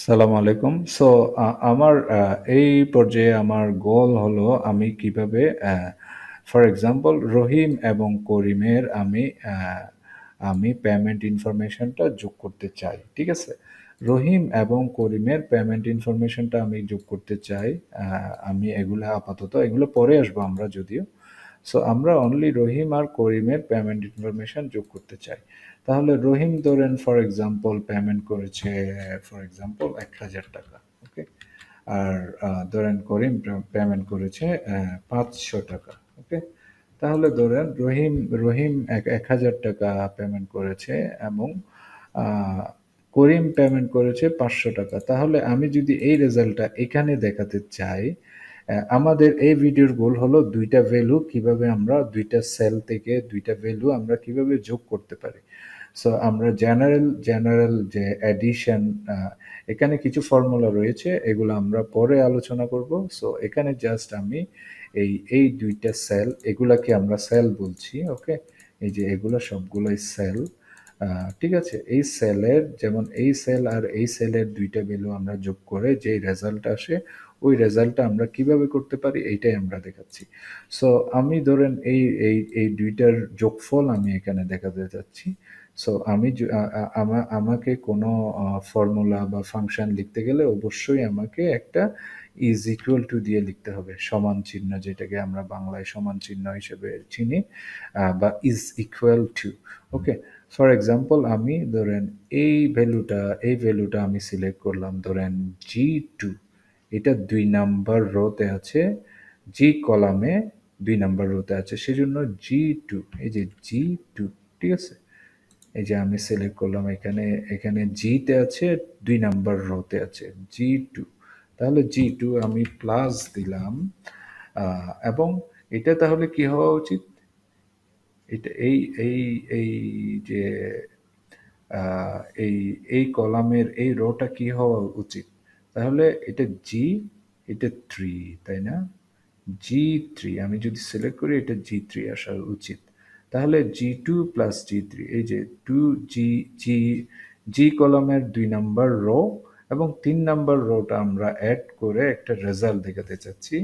সালাম আলাইকুম। সো আমার এই পর্যায়ে আমার গোল হলো আমি কিভাবে ফর এক্সাম্পল রহিম এবং করিমের আমি পেমেন্ট ইনফরমেশনটা যোগ করতে চাই। ঠিক আছে? রহিম এবং করিমের পেমেন্ট ইনফরমেশনটা আমি যোগ করতে চাই। আমি এগুলা আপাতত এগুলো পরে আসবো আমরা যদিও। সো আমরা অনলি রহিম আর করিমের পেমেন্ট ইনফরমেশন যোগ করতে চাই। তাহলে রহিম ধরেন ফর এক্সাম্পল পেমেন্ট করেছে ফর এক্সাম্পল ১,০০০ টাকা। ওকে। আর ধরেন করিম পেমেন্ট করেছে ৫০০ টাকা। ওকে। তাহলে ধরেন রহিম রহিম ১,০০০ টাকা পেমেন্ট করেছে এবং আহ, করিম পেমেন্ট করেছে ৫০০ টাকা। তাহলে আমি যদি এই রেজাল্টটা এখানে দেখাতে চাই, আমাদের এই ভিডিওর গোল হলো দুইটা ভ্যালু কিভাবে আমরা দুইটা সেল থেকে দুইটা ভ্যালু আমরা কিভাবে যোগ করতে পারি। সো আমরা জেনারেল যে অ্যাডিশন, এখানে কিছু ফর্মুলা রয়েছে, এগুলো আমরা পরে আলোচনা করব। সো এখানে জাস্ট আমি এই দুইটা সেল, এগুলাকে আমরা সেল বলছি। ওকে। এই যে এগুলো সবগুলোই সেল। ঠিক আছে? এই সেলের যেমন এই সেল আর এই সেলের দুইটা ভ্যালু আমরা যোগ করে যে রেজাল্ট আসে, ওই রেজাল্টটা আমরা কিভাবে করতে পারি এইটাই আমরা দেখাচ্ছি। সো আমি ধরেন এই দুইটার যোগফল আমি এখানে দেখাতে যাচ্ছি। সো আমি আমাকে কোনো ফর্মুলা বা ফাংশন লিখতে গেলে অবশ্যই আমাকে একটা ইজ ইকুয়াল টু দিয়ে লিখতে হবে, সমান চিহ্ন, যেটাকে আমরা বাংলায় সমান চিহ্ন হিসেবে চিনি, বা is equal to. Okay. For example আমি ধরেন এই ভ্যালুটা আমি সিলেক্ট করলাম ধরেন G2। এটা ২ নাম্বার রোতে আছে, জি কলামে ২ নাম্বার রোতে আছে, সেজন্য G2। এই যে G2। ঠিক আছে? এই যে আমি সিলেক্ট করলাম এখানে, এখানে জিতে আছে, ২ নাম্বার রোতে আছে G2। তাহলে G2 আমি প্লাস দিলাম। এবং এটা তাহলে কি হওয়া উচিত? এটা এই এই এই যে আহ, এই এই কলামের এই রোটা কি হওয়া উচিত? তাহলে এটা জি, এটা 3, তাই না? G3 আমি যদি সিলেক্ট করি, এটা G3 আসা উচিত। তাহলে G2 প্লাস G3, এই যে টু জি জি জি কলামের ২ নাম্বার রো এবং ৩ নাম্বার রোটা আমরা অ্যাড করে একটা রেজাল্ট দেখাতে চাচ্ছি,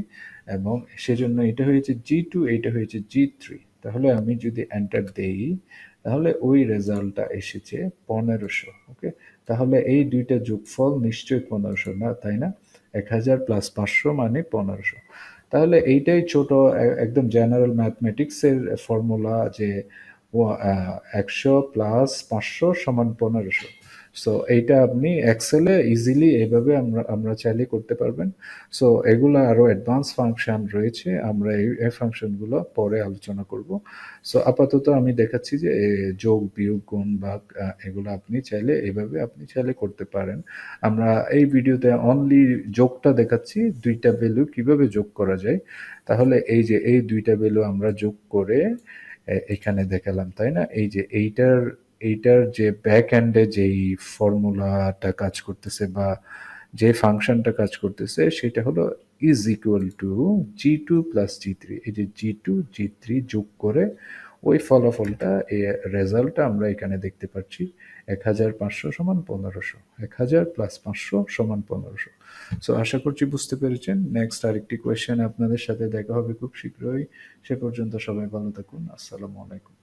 এবং সেজন্য এটা হয়েছে G2, এটা হয়েছে G3। তাহলে আমি যদি এন্টার দেই, তাহলে ওই রেজাল্টটা এসেছে ১৫০০। ওকে। তাহলে এই দুইটা যোগফল নিশ্চয়ই ১৫০০, না তাই না? ১,০০০ প্লাস ৫০০ মানে ১৫০০। তাহলে এইটাই ছোট একদম জেনারেল ম্যাথমেটিক্সের ফর্মুলা, যে ১০০ প্লাস ৫০০ সমান ১৫০০। সো এইটা আপনি এক্সেলে ইজিলি এইভাবে আমরা আমরা চাইলে করতে পারবেন। সো এগুলো আরও অ্যাডভান্স ফাংশন রয়েছে, আমরা এই ফাংশনগুলো পরে আলোচনা করব। সো আপাতত আমি দেখাচ্ছি যে যোগ বিয়োগ গুণ ভাগ, এগুলো আপনি চাইলে এইভাবে আপনি চাইলে করতে পারেন। আমরা এই ভিডিওতে অনলি যোগটা দেখাচ্ছি, দুইটা ভ্যালু কিভাবে যোগ করা যায়। তাহলে এই যে এই দুইটা ভ্যালু আমরা যোগ করে এখানে দেখালাম, তাই না? এই যে এইটার যে ব্যাক এন্ডে যেই ফর্মুলাটা কাজ করতেছে বা যে ফাংশনটা কাজ করতেছে, সেটা হলো is equal to G2 plus G3। এই যে G2 G3 যোগ করে ওই ফলাফলটা, এই রেজাল্টটা আমরা এখানে দেখতে পাচ্ছি, ১,৫০০ সমান ১৫০০। ১,০০০ প্লাস ৫০০ সমান ১৫০০। সো আশা করছি বুঝতে পেরেছেন। নেক্সট আরেকটি কোয়েশ্চেন আপনাদের সাথে দেখা হবে খুব শীঘ্রই। সে পর্যন্ত সবাই ভালো থাকুন। আসসালামু আলাইকুম।